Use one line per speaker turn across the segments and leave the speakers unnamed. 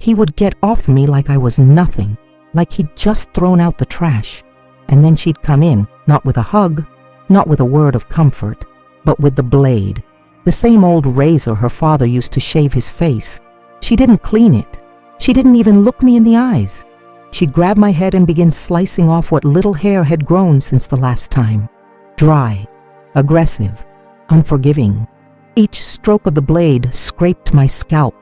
He would get off me like I was nothing, like he'd just thrown out the trash. And then she'd come in, not with a hug, not with a word of comfort, but with the blade, the same old razor her father used to shave his face. She didn't clean it. She didn't even look me in the eyes. She'd grab my head and begin slicing off what little hair had grown since the last time. Dry, aggressive, unforgiving. Each stroke of the blade scraped my scalp,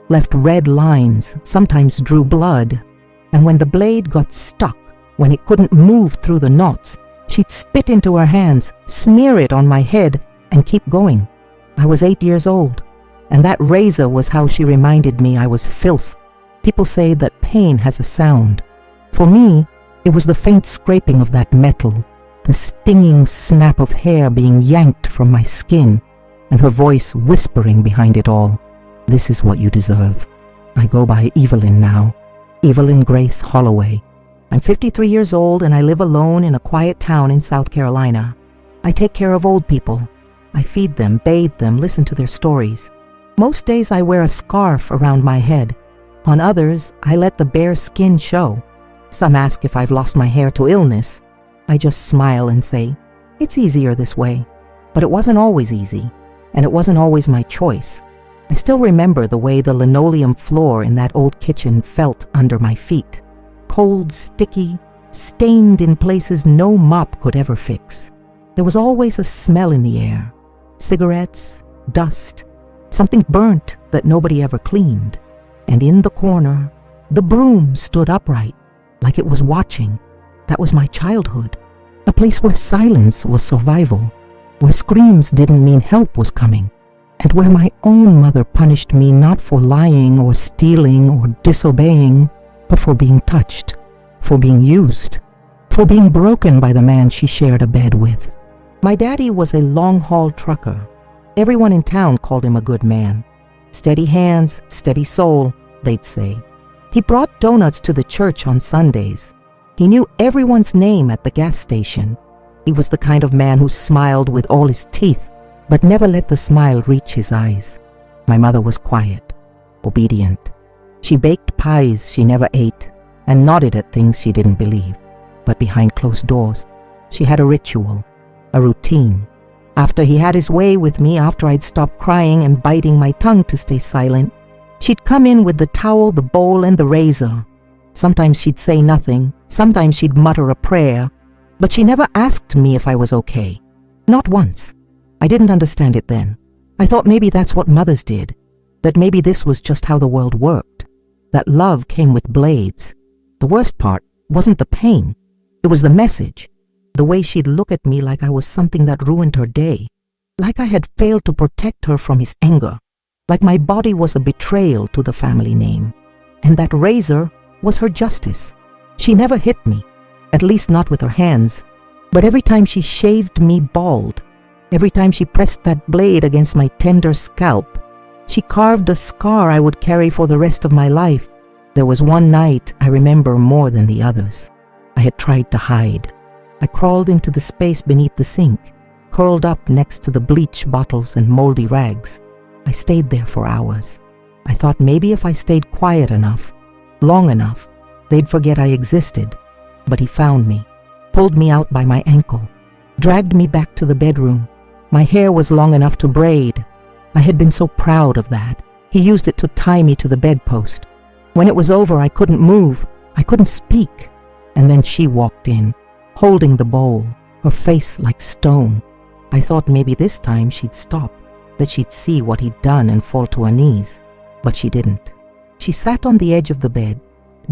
left red lines, sometimes drew blood. And when the blade got stuck, when it couldn't move through the knots, she'd spit into her hands, smear it on my head, and keep going. I was 8 years old, and that razor was how she reminded me I was filth. People say that pain has a sound. For me, it was the faint scraping of that metal, the stinging snap of hair being yanked from my skin, and her voice whispering behind it all, "This is what you deserve." I go by Evelyn now, Evelyn Grace Holloway. I'm 53 years old and I live alone in a quiet town in South Carolina. I take care of old people. I feed them, bathe them, listen to their stories. Most days I wear a scarf around my head. On others, I let the bare skin show. Some ask if I've lost my hair to illness. I just smile and say, it's easier this way. But it wasn't always easy, and it wasn't always my choice. I still remember the way the linoleum floor in that old kitchen felt under my feet. Cold, sticky, stained in places no mop could ever fix. There was always a smell in the air. Cigarettes, dust, something burnt that nobody ever cleaned. And in the corner, the broom stood upright, like it was watching. That was my childhood. A place where silence was survival, where screams didn't mean help was coming, and where my own mother punished me not for lying or stealing or disobeying, but for being touched, for being used, for being broken by the man she shared a bed with. My daddy was a long-haul trucker. Everyone in town called him a good man. Steady hands, steady soul, they'd say. He brought donuts to the church on Sundays. He knew everyone's name at the gas station. He was the kind of man who smiled with all his teeth, but never let the smile reach his eyes. My mother was quiet, obedient. She baked pies she never ate and nodded at things she didn't believe. But behind closed doors, she had a ritual, a routine. After he had his way with me, after I'd stopped crying and biting my tongue to stay silent, she'd come in with the towel, the bowl, and the razor. Sometimes she'd say nothing, sometimes she'd mutter a prayer, but she never asked me if I was okay. Not once. I didn't understand it then. I thought maybe that's what mothers did, that maybe this was just how the world worked, that love came with blades. The worst part wasn't the pain, it was the message, the way she'd look at me like I was something that ruined her day, like I had failed to protect her from his anger, like my body was a betrayal to the family name, and that razor was her justice. She never hit me, at least not with her hands, but every time she shaved me bald, every time she pressed that blade against my tender scalp, she carved a scar I would carry for the rest of my life. There was one night I remember more than the others. I had tried to hide. I crawled into the space beneath the sink, curled up next to the bleach bottles and moldy rags. I stayed there for hours. I thought maybe if I stayed quiet enough, long enough, they'd forget I existed. But he found me, pulled me out by my ankle, dragged me back to the bedroom. My hair was long enough to braid. I had been so proud of that. He used it to tie me to the bedpost. When it was over, I couldn't move. I couldn't speak. And then she walked in, holding the bowl, her face like stone. I thought maybe this time she'd stop, that she'd see what he'd done and fall to her knees. But she didn't. She sat on the edge of the bed,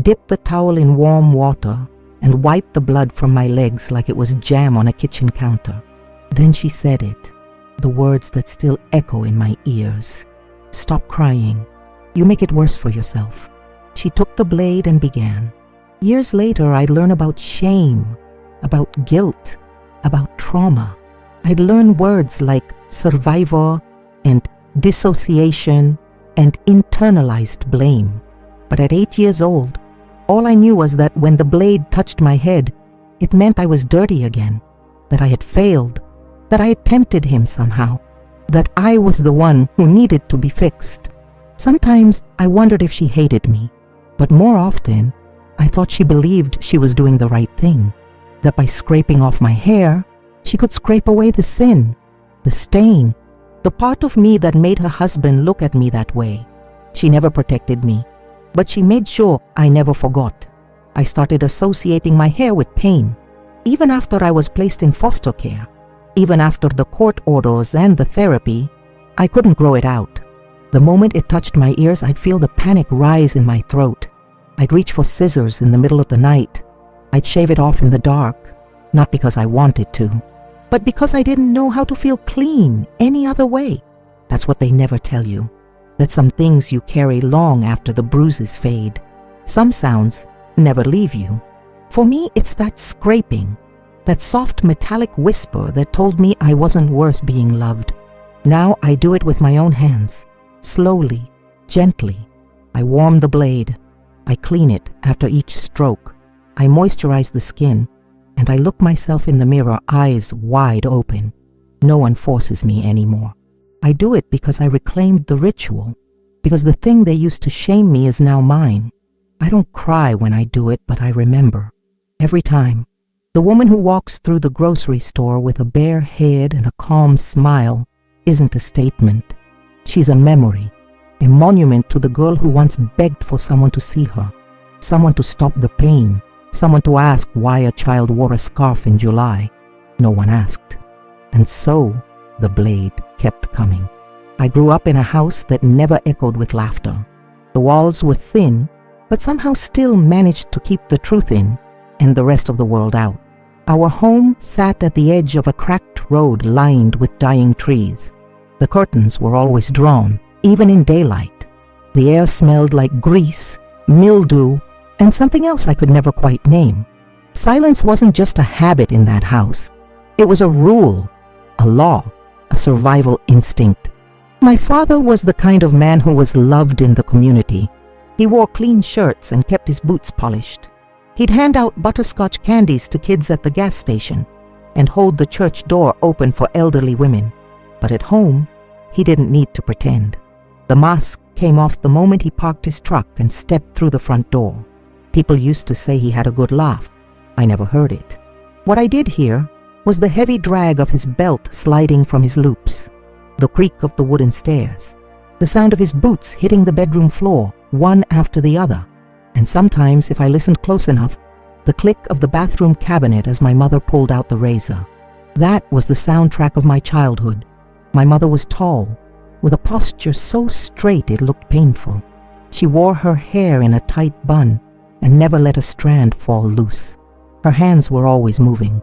dipped the towel in warm water, and wiped the blood from my legs like it was jam on a kitchen counter. Then she said it, the words that still echo in my ears. Stop crying. You make it worse for yourself. She took the blade and began. Years later, I'd learn about shame, about guilt, about trauma. I'd learn words like survivor and dissociation and internalized blame. But at 8 years old, all I knew was that when the blade touched my head, it meant I was dirty again, that I had failed, that I had tempted him somehow, that I was the one who needed to be fixed. Sometimes I wondered if she hated me, but more often, I thought she believed she was doing the right thing, that by scraping off my hair, she could scrape away the sin, the stain, the part of me that made her husband look at me that way. She never protected me, but she made sure I never forgot. I started associating my hair with pain, even after I was placed in foster care. Even after the court orders and the therapy, I couldn't grow it out. The moment it touched my ears, I'd feel the panic rise in my throat. I'd reach for scissors in the middle of the night. I'd shave it off in the dark, not because I wanted to, but because I didn't know how to feel clean any other way. That's what they never tell you, that some things you carry long after the bruises fade. Some sounds never leave you. For me, it's that scraping, that soft metallic whisper that told me I wasn't worth being loved. Now I do it with my own hands, slowly, gently. I warm the blade. I clean it after each stroke. I moisturize the skin, and I look myself in the mirror, eyes wide open. No one forces me anymore. I do it because I reclaimed the ritual, because the thing they used to shame me is now mine. I don't cry when I do it, but I remember. Every time. The woman who walks through the grocery store with a bare head and a calm smile isn't a statement. She's a memory, a monument to the girl who once begged for someone to see her, someone to stop the pain, someone to ask why a child wore a scarf in July. No one asked. And so the blade kept coming. I grew up in a house that never echoed with laughter. The walls were thin, but somehow still managed to keep the truth in and the rest of the world out. Our home sat at the edge of a cracked road lined with dying trees. The curtains were always drawn, even in daylight. The air smelled like grease, mildew, and something else I could never quite name. Silence wasn't just a habit in that house. It was a rule, a law, a survival instinct. My father was the kind of man who was loved in the community. He wore clean shirts and kept his boots polished. He'd hand out butterscotch candies to kids at the gas station and hold the church door open for elderly women. But at home, he didn't need to pretend. The mask came off the moment he parked his truck and stepped through the front door. People used to say he had a good laugh. I never heard it. What I did hear was the heavy drag of his belt sliding from his loops, the creak of the wooden stairs, the sound of his boots hitting the bedroom floor, one after the other. And sometimes, if I listened close enough, the click of the bathroom cabinet as my mother pulled out the razor. That was the soundtrack of my childhood. My mother was tall, with a posture so straight it looked painful. She wore her hair in a tight bun and never let a strand fall loose. Her hands were always moving,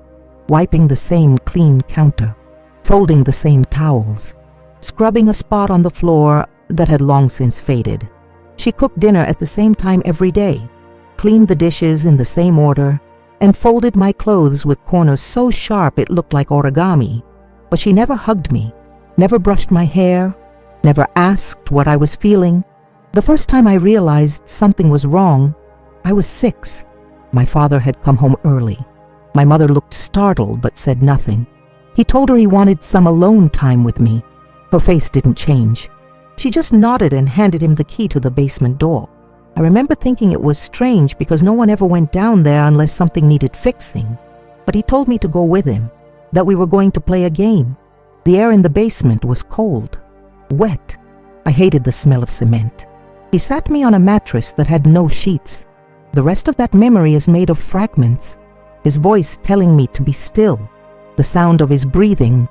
wiping the same clean counter, folding the same towels, scrubbing a spot on the floor that had long since faded. She cooked dinner at the same time every day, cleaned the dishes in the same order, and folded my clothes with corners so sharp it looked like origami. But she never hugged me, never brushed my hair, never asked what I was feeling. The first time I realized something was wrong, I was 6. My father had come home early. My mother looked startled but said nothing. He told her he wanted some alone time with me. Her face didn't change. She just nodded and handed him the key to the basement door. I remember thinking it was strange because no one ever went down there unless something needed fixing. But he told me to go with him, that we were going to play a game. The air in the basement was cold, wet. I hated the smell of cement. He sat me on a mattress that had no sheets. The rest of that memory is made of fragments. His voice telling me to be still, the sound of his breathing,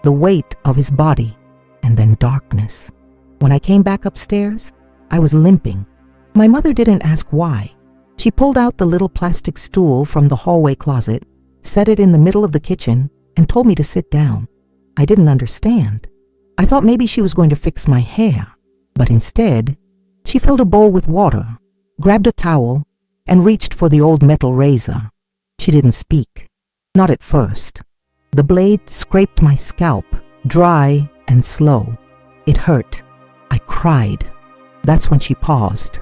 the weight of his body, and then darkness. When I came back upstairs, I was limping. My mother didn't ask why. She pulled out the little plastic stool from the hallway closet, set it in the middle of the kitchen, and told me to sit down. I didn't understand. I thought maybe she was going to fix my hair, but instead, she filled a bowl with water, grabbed a towel, and reached for the old metal razor. She didn't speak, not at first. The blade scraped my scalp, dry and slow. It hurt. I cried. That's when she paused,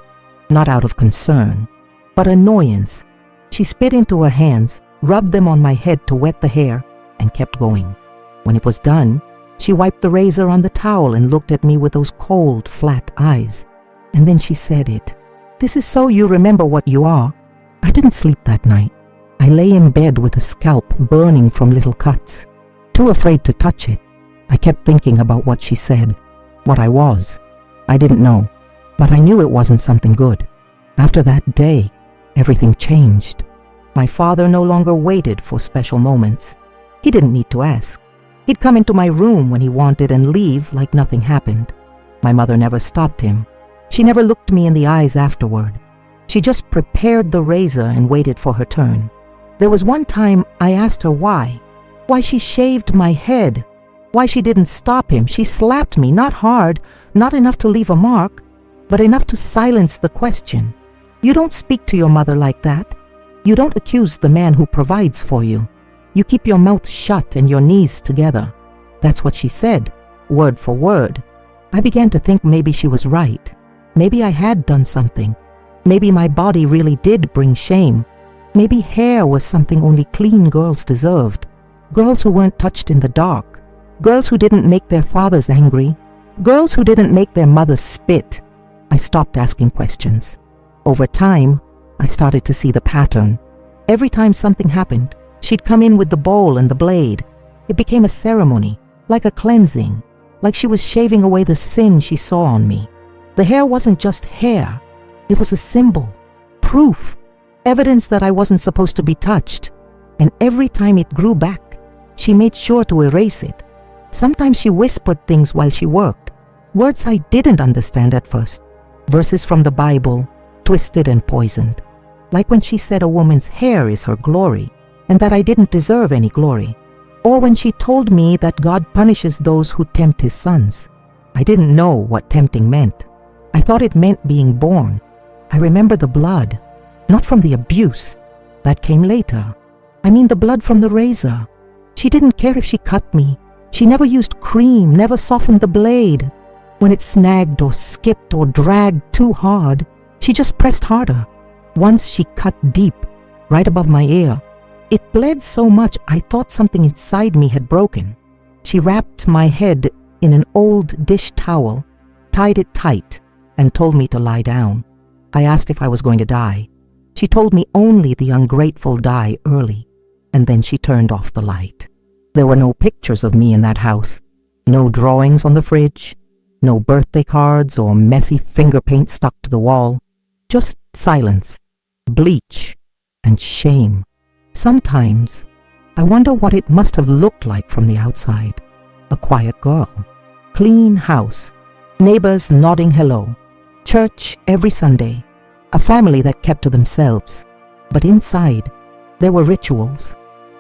not out of concern, but annoyance. She spit into her hands, rubbed them on my head to wet the hair, and kept going. When it was done, she wiped the razor on the towel and looked at me with those cold, flat eyes. And then she said it. "This is so you remember what you are." I didn't sleep that night. I lay in bed with a scalp burning from little cuts, too afraid to touch it. I kept thinking about what she said, what I was. I didn't know, but I knew it wasn't something good. After that day, everything changed. My father no longer waited for special moments. He didn't need to ask. He'd come into my room when he wanted and leave like nothing happened. My mother never stopped him. She never looked me in the eyes afterward. She just prepared the razor and waited for her turn. There was one time I asked her why she shaved my head, why she didn't stop him. She slapped me, not hard, not enough to leave a mark, but enough to silence the question. You don't speak to your mother like that. You don't accuse the man who provides for you. You keep your mouth shut and your knees together. That's what she said, word for word. I began to think maybe she was right. Maybe I had done something. Maybe my body really did bring shame. Maybe hair was something only clean girls deserved. Girls who weren't touched in the dark. Girls who didn't make their fathers angry. Girls who didn't make their mothers spit. I stopped asking questions. Over time, I started to see the pattern. Every time something happened, she'd come in with the bowl and the blade. It became a ceremony, like a cleansing, like she was shaving away the sin she saw on me. The hair wasn't just hair. It was a symbol, proof, evidence that I wasn't supposed to be touched. And every time it grew back, she made sure to erase it. Sometimes she whispered things while she worked, words I didn't understand at first, verses from the Bible, twisted and poisoned. Like when she said a woman's hair is her glory, and that I didn't deserve any glory. Or when she told me that God punishes those who tempt his sons. I didn't know what tempting meant. I thought it meant being born. I remember the blood, not from the abuse. That came later. I mean the blood from the razor. She didn't care if she cut me. She never used cream, never softened the blade. When it snagged or skipped or dragged too hard, she just pressed harder. Once she cut deep, right above my ear. It bled so much I thought something inside me had broken. She wrapped my head in an old dish towel, tied it tight, and told me to lie down. I asked if I was going to die. She told me only the ungrateful die early, and then she turned off the light. There were no pictures of me in that house, no drawings on the fridge, no birthday cards or messy finger paint stuck to the wall, just silence, bleach, and shame. Sometimes I wonder what it must have looked like from the outside. A quiet girl, clean house, neighbors nodding hello, church every Sunday, a family that kept to themselves. But inside, there were rituals.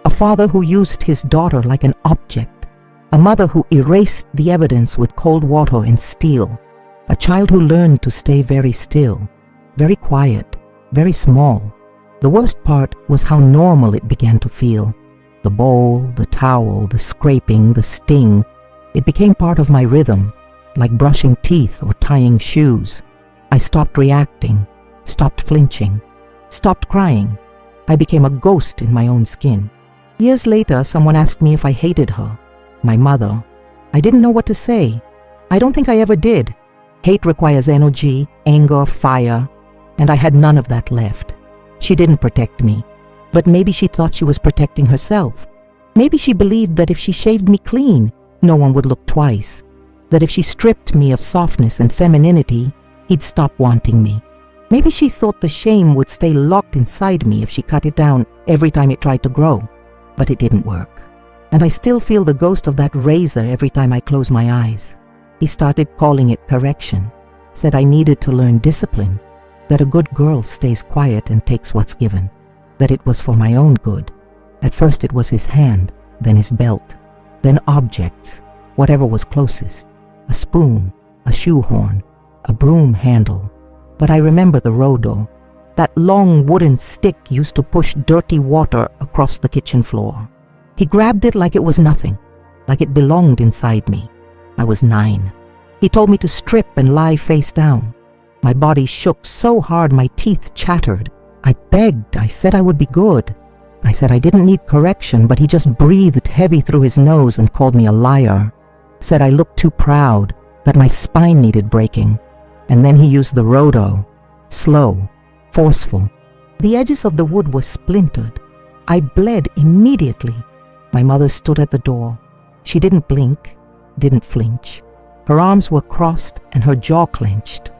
A father who used his daughter like an object, a mother who erased the evidence with cold water and steel, a child who learned to stay very still, very quiet, very small. The worst part was how normal it began to feel. The bowl, the towel, the scraping, the sting. It became part of my rhythm, like brushing teeth or tying shoes. I stopped reacting, stopped flinching, stopped crying. I became a ghost in my own skin. Years later, someone asked me if I hated her, my mother. I didn't know what to say. I don't think I ever did. Hate requires energy, anger, fire, and I had none of that left. She didn't protect me, but maybe she thought she was protecting herself. Maybe she believed that if she shaved me clean, no one would look twice. That if she stripped me of softness and femininity, he'd stop wanting me. Maybe she thought the shame would stay locked inside me if she cut it down every time it tried to grow. But it didn't work. And I still feel the ghost of that razor every time I close my eyes. He started calling it correction, said I needed to learn discipline, that a good girl stays quiet and takes what's given, that it was for my own good. At first it was his hand, then his belt, then objects, whatever was closest, a spoon, a shoehorn, a broom handle. But I remember the rodo. That long wooden stick used to push dirty water across the kitchen floor. He grabbed it like it was nothing, like it belonged inside me. I was 9. He told me to strip and lie face down. My body shook so hard my teeth chattered. I begged. I said I would be good. I said I didn't need correction, but he just breathed heavy through his nose and called me a liar. Said I looked too proud, that my spine needed breaking. And then he used the roto, slow, forceful. The edges of the wood were splintered. I bled immediately. My mother stood at the door. She didn't blink, didn't flinch. Her arms were crossed and her jaw clenched.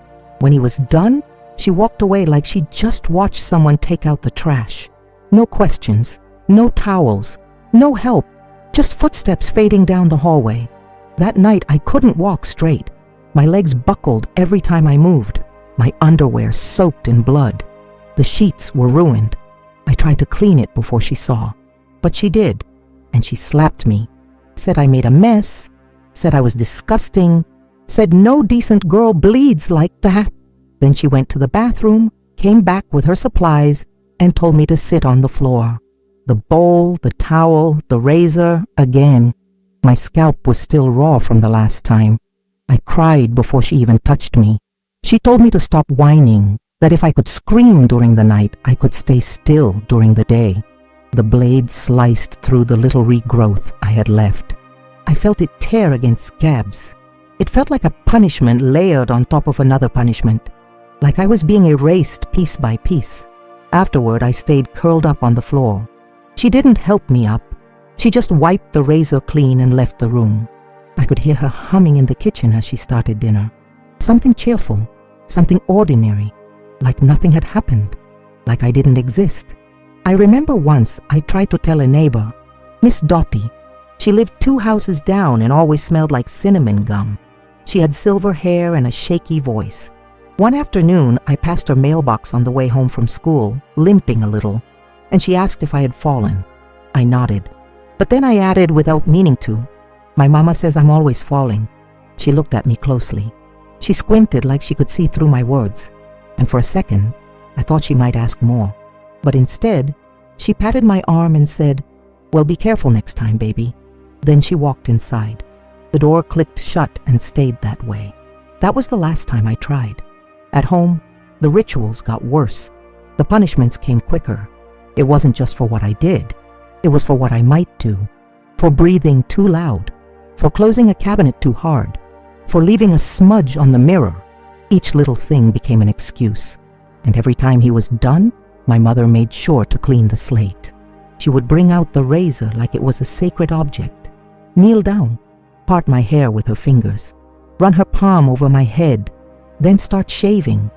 When he was done, she walked away like she'd just watched someone take out the trash. No questions, no towels, no help, just footsteps fading down the hallway. That night, I couldn't walk straight. My legs buckled every time I moved. My underwear soaked in blood. The sheets were ruined. I tried to clean it before she saw. But she did, and she slapped me. Said I made a mess, said I was disgusting, said no decent girl bleeds like that. Then she went to the bathroom, came back with her supplies, and told me to sit on the floor. The bowl, the towel, the razor, again. My scalp was still raw from the last time. I cried before she even touched me. She told me to stop whining, that if I could scream during the night, I could stay still during the day. The blade sliced through the little regrowth I had left. I felt it tear against scabs. It felt like a punishment layered on top of another punishment, like I was being erased piece by piece. Afterward, I stayed curled up on the floor. She didn't help me up. She just wiped the razor clean and left the room. I could hear her humming in the kitchen as she started dinner. Something cheerful, something ordinary, like nothing had happened, like I didn't exist. I remember once I tried to tell a neighbor, Miss Dottie. She lived 2 houses down and always smelled like cinnamon gum. She had silver hair and a shaky voice. One afternoon, I passed her mailbox on the way home from school, limping a little, and she asked if I had fallen. I nodded, but then I added without meaning to, "My mama says I'm always falling." She looked at me closely. She squinted like she could see through my words, and for a second, I thought she might ask more. But instead, she patted my arm and said, "Well, be careful next time, baby." Then she walked inside. The door clicked shut and stayed that way. That was the last time I tried. At home, the rituals got worse. The punishments came quicker. It wasn't just for what I did. It was for what I might do. For breathing too loud. For closing a cabinet too hard. For leaving a smudge on the mirror. Each little thing became an excuse. And every time he was done, my mother made sure to clean the slate. She would bring out the razor like it was a sacred object. Kneel down, part my hair with her fingers, run her palm over my head, then start shaving,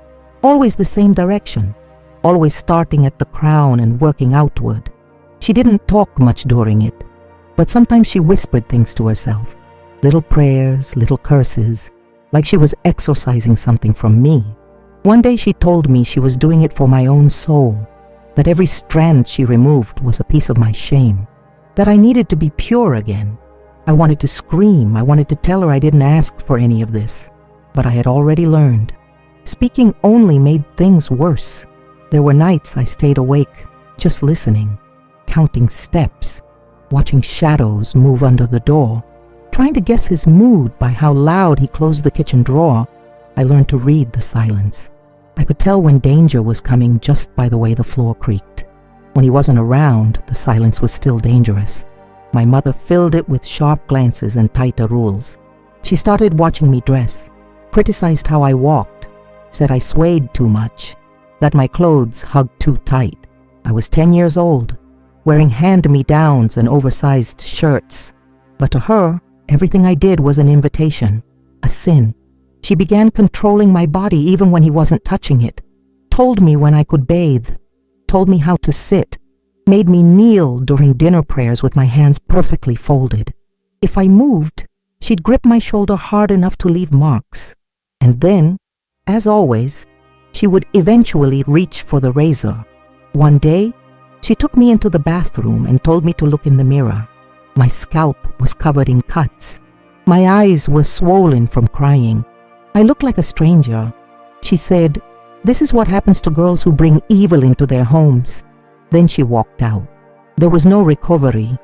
always the same direction, always starting at the crown and working outward. She didn't talk much during it, but sometimes she whispered things to herself, little prayers, little curses, like she was exorcising something from me. One day she told me she was doing it for my own soul, that every strand she removed was a piece of my shame, that I needed to be pure again. I wanted to scream. I wanted to tell her I didn't ask for any of this, but I had already learned. Speaking only made things worse. There were nights I stayed awake, just listening, counting steps, watching shadows move under the door, trying to guess his mood by how loud he closed the kitchen drawer. I learned to read the silence. I could tell when danger was coming just by the way the floor creaked. When he wasn't around, the silence was still dangerous. My mother filled it with sharp glances and tighter rules. She started watching me dress, criticized how I walked, said I swayed too much, that my clothes hugged too tight. I was 10 years old, wearing hand-me-downs and oversized shirts. But to her, everything I did was an invitation, a sin. She began controlling my body even when he wasn't touching it, told me when I could bathe, told me how to sit, made me kneel during dinner prayers with my hands perfectly folded. If I moved, she'd grip my shoulder hard enough to leave marks. And then, as always, she would eventually reach for the razor. One day, she took me into the bathroom and told me to look in the mirror. My scalp was covered in cuts. My eyes were swollen from crying. I looked like a stranger. She said, "This is what happens to girls who bring evil into their homes." Then she walked out. There was no recovery,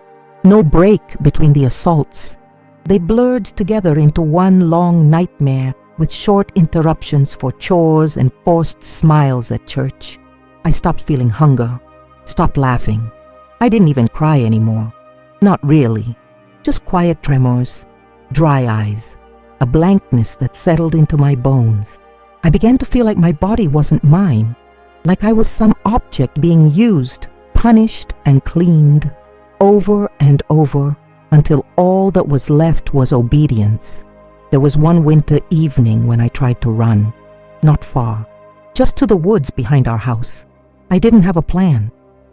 no break between the assaults. They blurred together into one long nightmare with short interruptions for chores and forced smiles at church. I stopped feeling hunger, stopped laughing. I didn't even cry anymore. Not really. Just quiet tremors, dry eyes, a blankness that settled into my bones. I began to feel like my body wasn't mine, like I was some object being used, punished, and cleaned over and over until all that was left was obedience. There was one winter evening when I tried to run, not far, just to the woods behind our house. I didn't have a plan.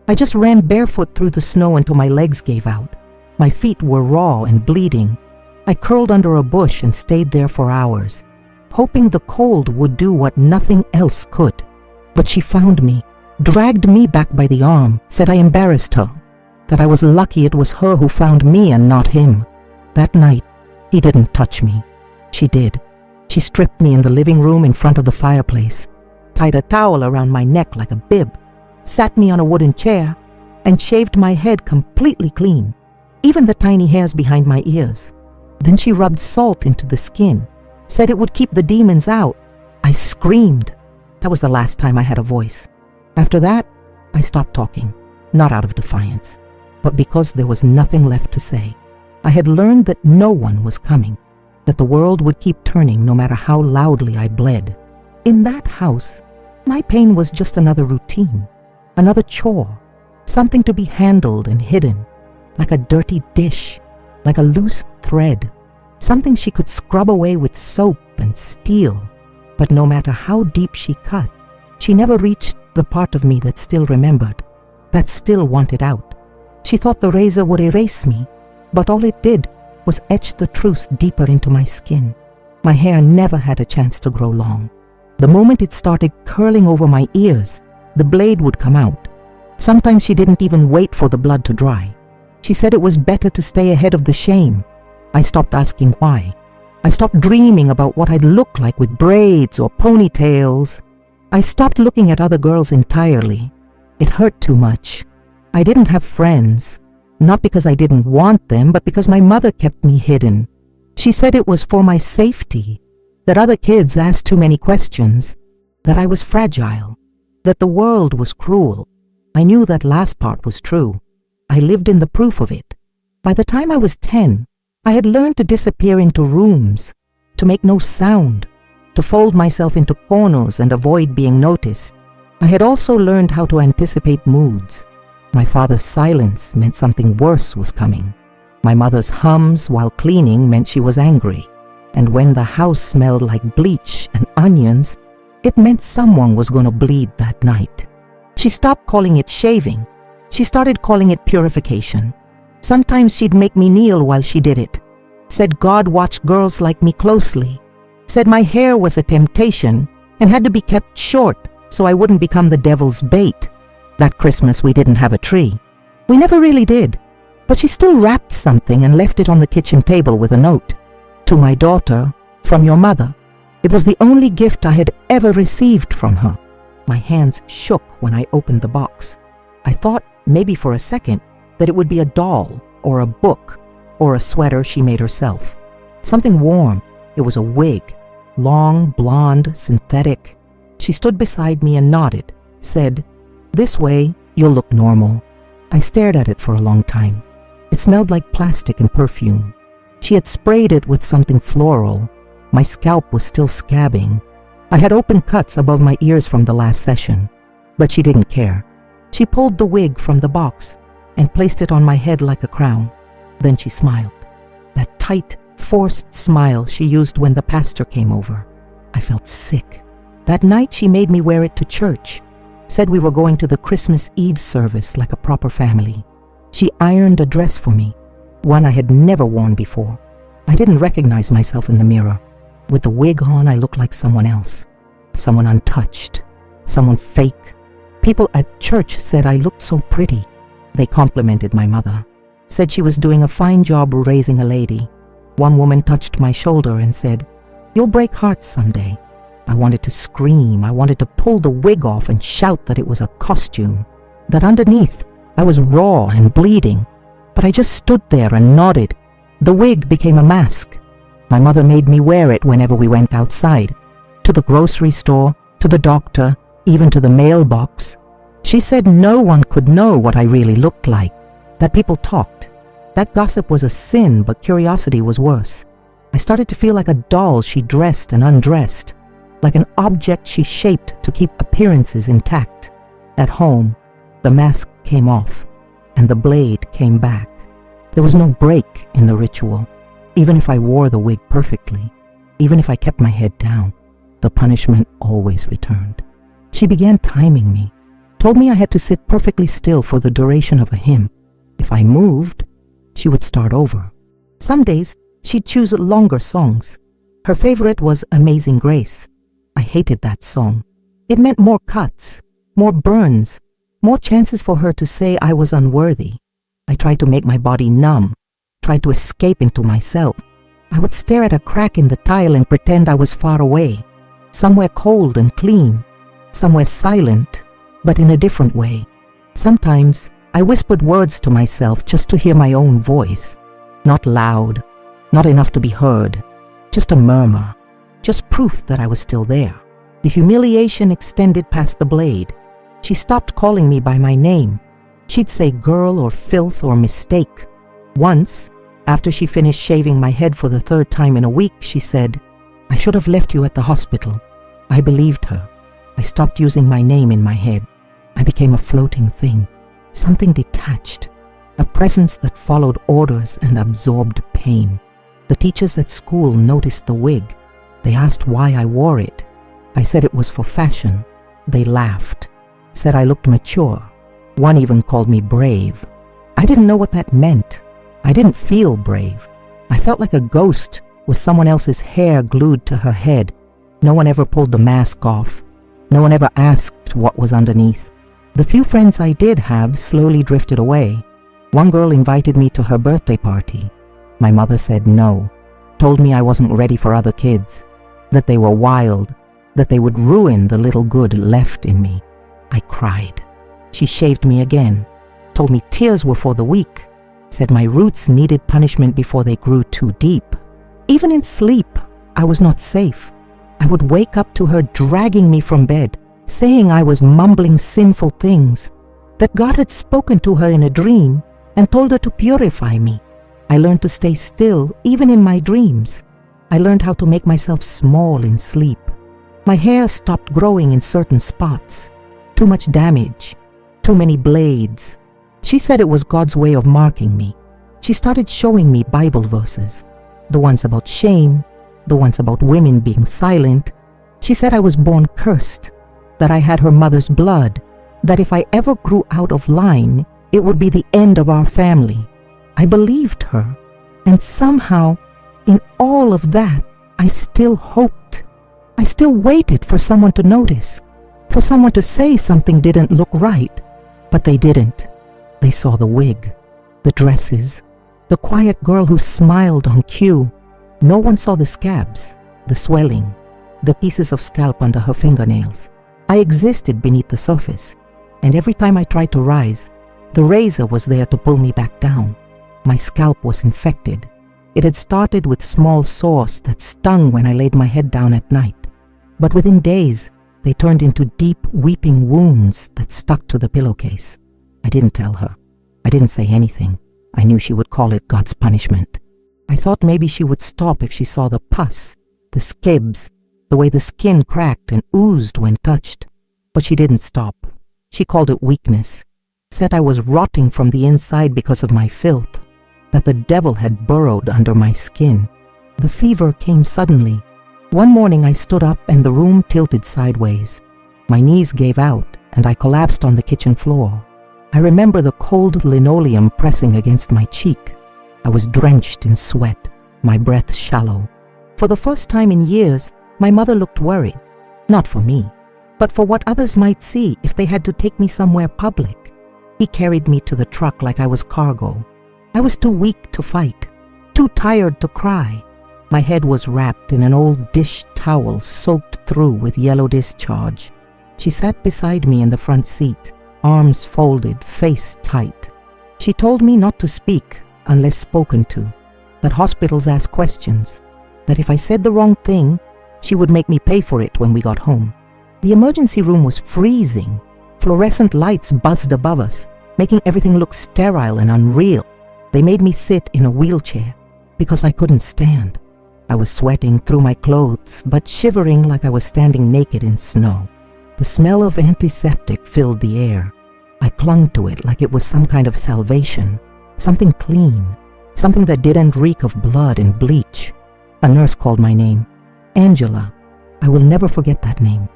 I just ran barefoot through the snow until my legs gave out. My feet were raw and bleeding. I curled under a bush and stayed there for hours, hoping the cold would do what nothing else could. But she found me, dragged me back by the arm, said I embarrassed her, that I was lucky it was her who found me and not him. That night, he didn't touch me. She did. She stripped me in the living room in front of the fireplace, tied a towel around my neck like a bib, sat me on a wooden chair, and shaved my head completely clean, even the tiny hairs behind my ears. Then she rubbed salt into the skin, said it would keep the demons out. I screamed. That was the last time I had a voice. After that, I stopped talking, not out of defiance, but because there was nothing left to say. I had learned that no one was coming, that the world would keep turning no matter how loudly I bled. In that house, my pain was just another routine, another chore, something to be handled and hidden, like a dirty dish, like a loose thread, something she could scrub away with soap and steel. But no matter how deep she cut, she never reached the part of me that still remembered, that still wanted out. She thought the razor would erase me, but all it did was etch the truth deeper into my skin. My hair never had a chance to grow long. The moment it started curling over my ears, the blade would come out. Sometimes she didn't even wait for the blood to dry. She said it was better to stay ahead of the shame. I stopped asking why. I stopped dreaming about what I'd look like with braids or ponytails. I stopped looking at other girls entirely. It hurt too much. I didn't have friends, not because I didn't want them, but because my mother kept me hidden. She said it was for my safety, that other kids asked too many questions, that I was fragile, that the world was cruel. I knew that last part was true. I lived in the proof of it. By the time I was 10, I had learned to disappear into rooms, to make no sound, to fold myself into corners and avoid being noticed. I had also learned how to anticipate moods. My father's silence meant something worse was coming. My mother's hums while cleaning meant she was angry. And when the house smelled like bleach and onions, it meant someone was going to bleed that night. She stopped calling it shaving. She started calling it purification. Sometimes she'd make me kneel while she did it. Said God watched girls like me closely. Said my hair was a temptation and had to be kept short so I wouldn't become the devil's bait. That Christmas we didn't have a tree. We never really did. But she still wrapped something and left it on the kitchen table with a note. To my daughter, from your mother. It was the only gift I had ever received from her. My hands shook when I opened the box. I thought, maybe for a second, that it would be a doll or a book or a sweater she made herself. Something warm. It was a wig. Long, blonde, synthetic. She stood beside me and nodded, said, "This way, you'll look normal." I stared at it for a long time. It smelled like plastic and perfume. She had sprayed it with something floral. My scalp was still scabbing. I had open cuts above my ears from the last session, but she didn't care. She pulled the wig from the box and placed it on my head like a crown. Then she smiled. That tight, forced smile she used when the pastor came over. I felt sick. That night she made me wear it to church. Said we were going to the Christmas Eve service like a proper family. She ironed a dress for me, one I had never worn before. I didn't recognize myself in the mirror. With the wig on, I looked like someone else. Someone untouched. Someone fake. People at church said I looked so pretty. They complimented my mother. Said she was doing a fine job raising a lady. One woman touched my shoulder and said, "You'll break hearts someday." I wanted to scream. I wanted to pull the wig off and shout that it was a costume, that underneath I was raw and bleeding. But I just stood there and nodded. The wig became a mask. My mother made me wear it whenever we went outside, to the grocery store, to the doctor, even to the mailbox. She said no one could know what I really looked like, that people talked. That gossip was a sin, but curiosity was worse. I started to feel like a doll she dressed and undressed. like an object she shaped to keep appearances intact. At home, the mask came off, and the blade came back. There was no break in the ritual. Even if I wore the wig perfectly, even if I kept my head down, the punishment always returned. She began timing me, told me I had to sit perfectly still for the duration of a hymn. If I moved, she would start over. Some days, she'd choose longer songs. Her favorite was Amazing Grace. I hated that song. It meant more cuts, more burns, more chances for her to say I was unworthy. I tried to make my body numb, tried to escape into myself. I would stare at a crack in the tile and pretend I was far away, somewhere cold and clean, somewhere silent, but in a different way. Sometimes I whispered words to myself just to hear my own voice. Not loud, not enough to be heard, just a murmur, just proof that I was still there. The humiliation extended past the blade. She stopped calling me by my name. She'd say girl or filth or mistake. Once, after she finished shaving my head for the third time in a week, she said, "I should have left you at the hospital." I believed her. I stopped using my name in my head. I became a floating thing, something detached, a presence that followed orders and absorbed pain. The teachers at school noticed the wig. They asked why I wore it. I said it was for fashion. They laughed, said I looked mature. One even called me brave. I didn't know what that meant. I didn't feel brave. I felt like a ghost with someone else's hair glued to her head. No one ever pulled the mask off. No one ever asked what was underneath. The few friends I did have slowly drifted away. One girl invited me to her birthday party. My mother said no, told me I wasn't ready for other kids, that they were wild, that they would ruin the little good left in me. I cried. She shaved me again, told me tears were for the weak, said my roots needed punishment before they grew too deep. Even in sleep, I was not safe. I would wake up to her dragging me from bed, saying I was mumbling sinful things, that God had spoken to her in a dream and told her to purify me. I learned to stay still even in my dreams. I learned how to make myself small in sleep. My hair stopped growing in certain spots. Too much damage, too many blades. She said it was God's way of marking me. She started showing me Bible verses, the ones about shame, the ones about women being silent. She said I was born cursed, that I had her mother's blood, that if I ever grew out of line, it would be the end of our family. I believed her, and somehow, in all of that, I still hoped. I still waited for someone to notice, for someone to say something didn't look right, but they didn't. They saw the wig, the dresses, the quiet girl who smiled on cue. No one saw the scabs, the swelling, the pieces of scalp under her fingernails. I existed beneath the surface, and every time I tried to rise, the razor was there to pull me back down. My scalp was infected. It had started with small sores that stung when I laid my head down at night. But within days, they turned into deep, weeping wounds that stuck to the pillowcase. I didn't tell her. I didn't say anything. I knew she would call it God's punishment. I thought maybe she would stop if she saw the pus, the skibs, the way the skin cracked and oozed when touched. But she didn't stop. She called it weakness, said I was rotting from the inside because of my filth, that the devil had burrowed under my skin. The fever came suddenly. One morning I stood up and the room tilted sideways. My knees gave out and I collapsed on the kitchen floor. I remember the cold linoleum pressing against my cheek. I was drenched in sweat, my breath shallow. For the first time in years, my mother looked worried. Not for me, but for what others might see if they had to take me somewhere public. He carried me to the truck like I was cargo. I was too weak to fight, too tired to cry. My head was wrapped in an old dish towel soaked through with yellow discharge. She sat beside me in the front seat, arms folded, face tight. She told me not to speak unless spoken to, that hospitals ask questions, that if I said the wrong thing, she would make me pay for it when we got home. The emergency room was freezing. Fluorescent lights buzzed above us, making everything look sterile and unreal. They made me sit in a wheelchair because I couldn't stand. I was sweating through my clothes, but shivering like I was standing naked in snow. The smell of antiseptic filled the air. I clung to it like it was some kind of salvation, something clean, something that didn't reek of blood and bleach. A nurse called my name. Angela. I will never forget that name.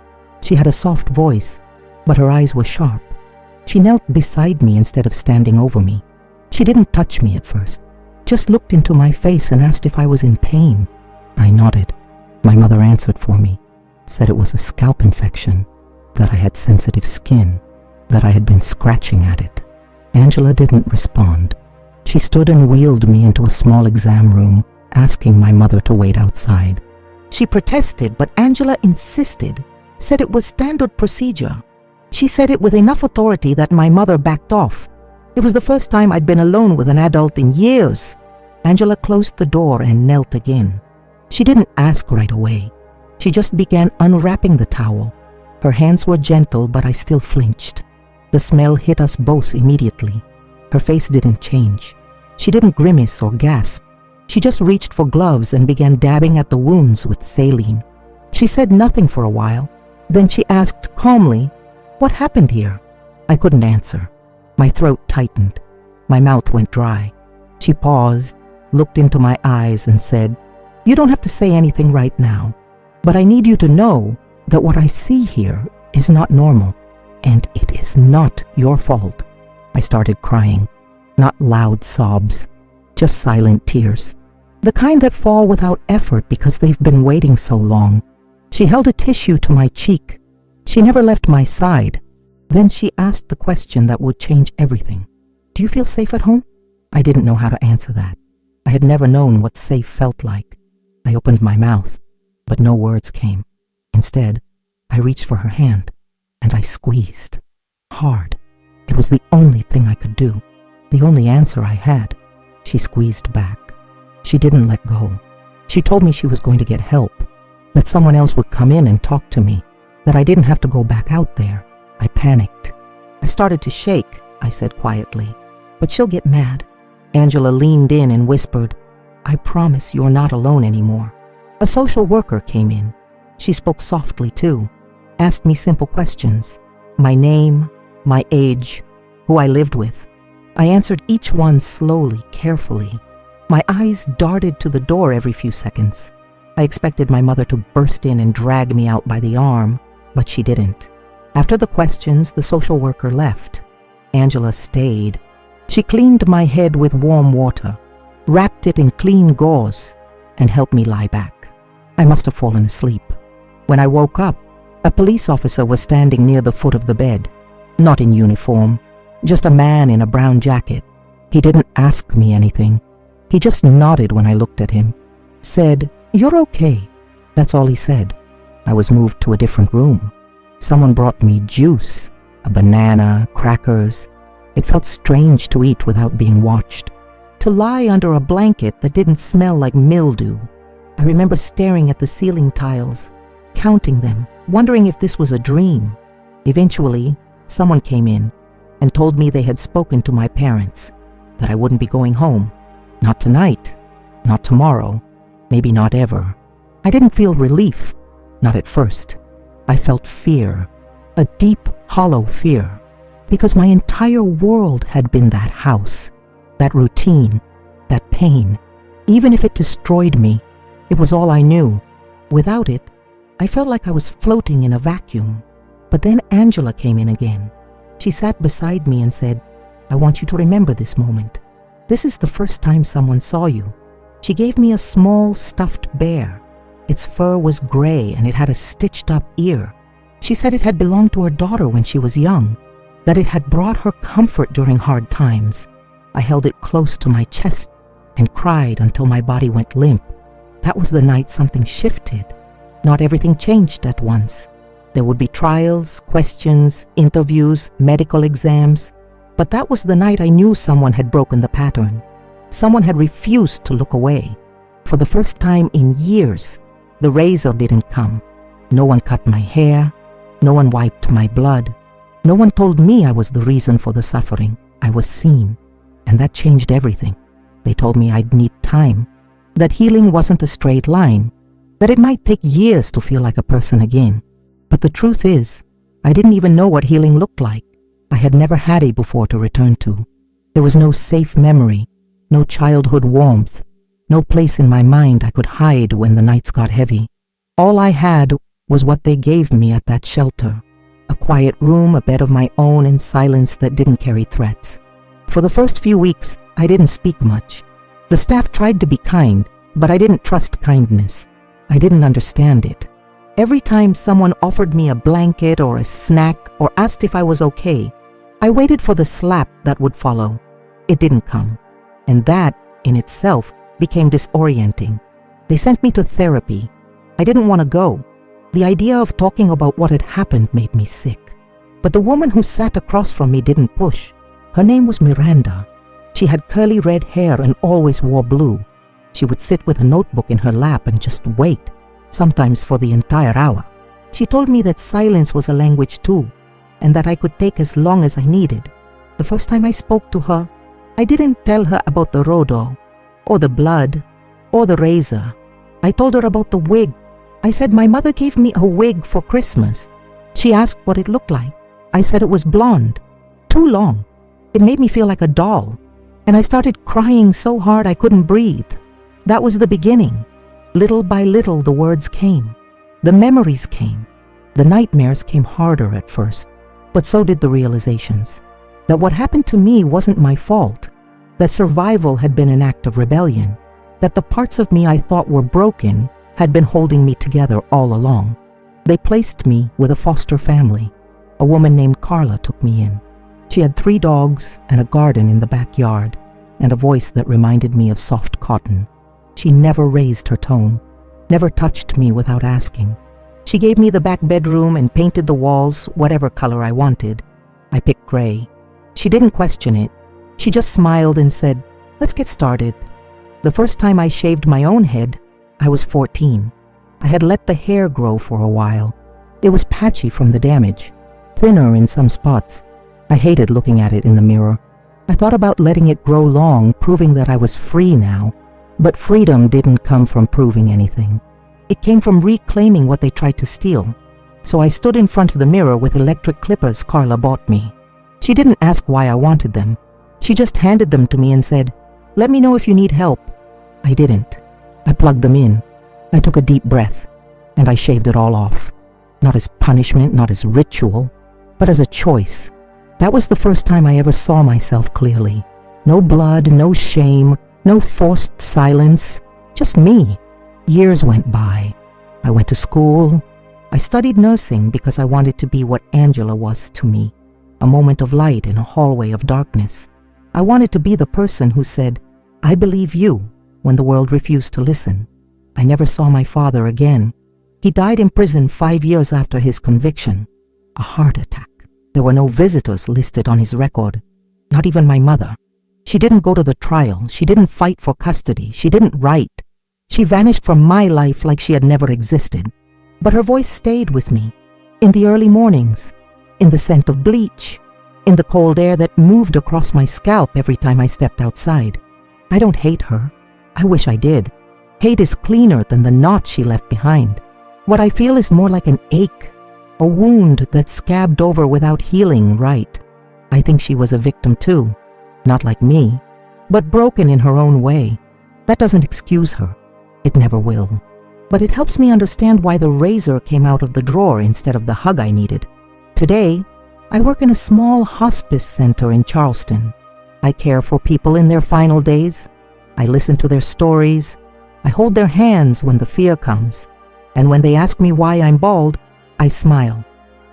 She had a soft voice, but her eyes were sharp. She knelt beside me instead of standing over me. She didn't touch me at first, just looked into my face and asked if I was in pain. I nodded. My mother answered for me, said it was a scalp infection, that I had sensitive skin, that I had been scratching at it. Angela didn't respond. She stood and wheeled me into a small exam room, asking my mother to wait outside. She protested, but Angela insisted, said it was standard procedure. She said it with enough authority that my mother backed off. It was the first time I'd been alone with an adult in years. Angela closed the door and knelt again. She didn't ask right away. She just began unwrapping the towel. Her hands were gentle, but I still flinched. The smell hit us both immediately. Her face didn't change. She didn't grimace or gasp. She just reached for gloves and began dabbing at the wounds with saline. She said nothing for a while. Then she asked calmly, "What happened here?" I couldn't answer. My throat tightened. My mouth went dry. She paused, looked into my eyes and said, "You don't have to say anything right now, but I need you to know that what I see here is not normal, and it is not your fault." I started crying, not loud sobs, just silent tears, the kind that fall without effort because they've been waiting so long. She held a tissue to my cheek. She never left my side. Then she asked the question that would change everything. "Do you feel safe at home?" I didn't know how to answer that. I had never known what safe felt like. I opened my mouth, but no words came. Instead, I reached for her hand, and I squeezed. Hard. It was the only thing I could do, the only answer I had. She squeezed back. She didn't let go. She told me she was going to get help, that someone else would come in and talk to me, that I didn't have to go back out there. I panicked. I started to shake, I said quietly, "But she'll get mad." Angela leaned in and whispered, "I promise you're not alone anymore." A social worker came in. She spoke softly too, asked me simple questions, my name, my age, who I lived with. I answered each one slowly, carefully. My eyes darted to the door every few seconds. I expected my mother to burst in and drag me out by the arm, but she didn't. After the questions, the social worker left. Angela stayed. She cleaned my head with warm water, wrapped it in clean gauze, and helped me lie back. I must have fallen asleep. When I woke up, a police officer was standing near the foot of the bed, not in uniform, just a man in a brown jacket. He didn't ask me anything. He just nodded when I looked at him, said, "You're okay." That's all he said. I was moved to a different room. Someone brought me juice, a banana, crackers. It felt strange to eat without being watched, to lie under a blanket that didn't smell like mildew. I remember staring at the ceiling tiles, counting them, wondering if this was a dream. Eventually, someone came in and told me they had spoken to my parents, that I wouldn't be going home. Not tonight, not tomorrow, maybe not ever. I didn't feel relief, not at first. I felt fear, a deep, hollow fear, because my entire world had been that house, that routine, that pain. Even if it destroyed me, it was all I knew. Without it, I felt like I was floating in a vacuum. But then Angela came in again. She sat beside me and said, "I want you to remember this moment. This is the first time someone saw you." She gave me a small stuffed bear. Its fur was gray and it had a stitched-up ear. She said it had belonged to her daughter when she was young, that it had brought her comfort during hard times. I held it close to my chest and cried until my body went limp. That was the night something shifted. Not everything changed at once. There would be trials, questions, interviews, medical exams. But that was the night I knew someone had broken the pattern. Someone had refused to look away. For the first time in years, the razor didn't come. No one cut my hair. No one wiped my blood. No one told me I was the reason for the suffering. I was seen, and that changed everything. They told me I'd need time. that healing wasn't a straight line, that it might take years to feel like a person again. But the truth is, I didn't even know what healing looked like. I had never had it before to return to. There was no safe memory, no childhood warmth, no place in my mind I could hide when the nights got heavy. All I had was what they gave me at that shelter. A quiet room, a bed of my own, and silence that didn't carry threats. For the first few weeks, I didn't speak much. The staff tried to be kind, but I didn't trust kindness. I didn't understand it. Every time someone offered me a blanket or a snack or asked if I was okay, I waited for the slap that would follow. It didn't come. And that, in itself, became disorienting. They sent me to therapy. I didn't want to go. The idea of talking about what had happened made me sick. But the woman who sat across from me didn't push. Her name was Miranda. She had curly red hair and always wore blue. She would sit with a notebook in her lap and just wait, sometimes for the entire hour. She told me that silence was a language too, and that I could take as long as I needed. The first time I spoke to her, I didn't tell her about the rodo, or the blood, or the razor. I told her about the wig. I said my mother gave me a wig for Christmas. She asked what it looked like. I said it was blonde, too long. It made me feel like a doll, and I started crying so hard I couldn't breathe. That was the beginning. Little by little the words came. The memories came. The nightmares came harder at first, but so did the realizations. That what happened to me wasn't my fault. That survival had been an act of rebellion. That the parts of me I thought were broken had been holding me together all along. They placed me with a foster family. A woman named Carla took me in. She had 3 dogs and a garden in the backyard, and a voice that reminded me of soft cotton. She never raised her tone, never touched me without asking. She gave me the back bedroom and painted the walls whatever color I wanted. I picked gray. She didn't question it. She just smiled and said, "Let's get started." The first time I shaved my own head, I was 14. I had let the hair grow for a while. It was patchy from the damage, thinner in some spots. I hated looking at it in the mirror. I thought about letting it grow long, proving that I was free now. But freedom didn't come from proving anything. It came from reclaiming what they tried to steal. So I stood in front of the mirror with electric clippers Carla bought me. She didn't ask why I wanted them. She just handed them to me and said, "Let me know if you need help." I didn't. I plugged them in. I took a deep breath, and I shaved it all off. Not as punishment, not as ritual, but as a choice. That was the first time I ever saw myself clearly. No blood, no shame, no forced silence, just me. Years went by. I went to school. I studied nursing because I wanted to be what Angela was to me, a moment of light in a hallway of darkness. I wanted to be the person who said, "I believe you," when the world refused to listen. I never saw my father again. He died in prison 5 years after his conviction. A heart attack. There were no visitors listed on his record, not even my mother. She didn't go to the trial. She didn't fight for custody. She didn't write. She vanished from my life like she had never existed. But her voice stayed with me, in the early mornings, in the scent of bleach, in the cold air that moved across my scalp every time I stepped outside. I don't hate her. I wish I did. Hate is cleaner than the knot she left behind. What I feel is more like an ache, a wound that scabbed over without healing right. I think she was a victim too. Not like me, but broken in her own way. That doesn't excuse her. It never will. But it helps me understand why the razor came out of the drawer instead of the hug I needed. Today, I work in a small hospice center in Charleston. I care for people in their final days. I listen to their stories. I hold their hands when the fear comes. And when they ask me why I'm bald, I smile.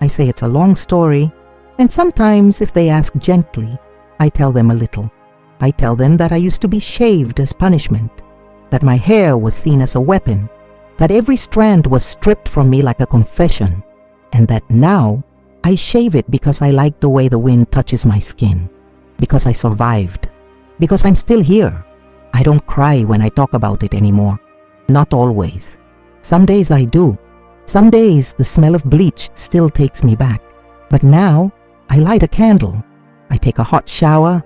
I say it's a long story, and sometimes if they ask gently, I tell them a little. I tell them that I used to be shaved as punishment, that my hair was seen as a weapon, that every strand was stripped from me like a confession, and that now I shave it because I like the way the wind touches my skin, because I survived, because I'm still here. I don't cry when I talk about it anymore. Not always. Some days I do. Some days the smell of bleach still takes me back. But now I light a candle. I take a hot shower.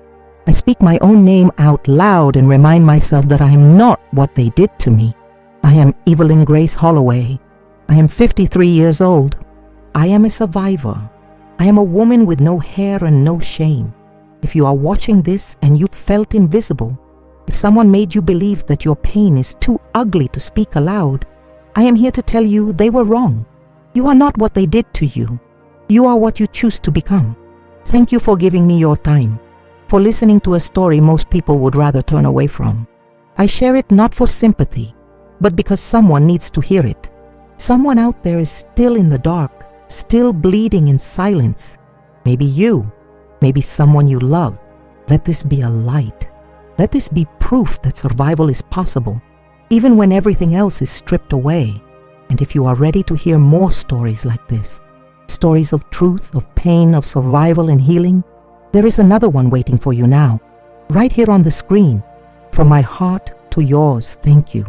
I speak my own name out loud and remind myself that I am not what they did to me. I am Evelyn Grace Holloway. I am 53 years old. I am a survivor. I am a woman with no hair and no shame. If you are watching this and you felt invisible, if someone made you believe that your pain is too ugly to speak aloud, I am here to tell you they were wrong. You are not what they did to you. You are what you choose to become. Thank you for giving me your time, for listening to a story most people would rather turn away from. I share it not for sympathy, but because someone needs to hear it. Someone out there is still in the dark, still bleeding in silence. Maybe you, maybe someone you love. Let this be a light. Let this be proof that survival is possible, even when everything else is stripped away. And if you are ready to hear more stories like this, stories of truth, of pain, of survival and healing, there is another one waiting for you now, right here on the screen. From my heart to yours, thank you.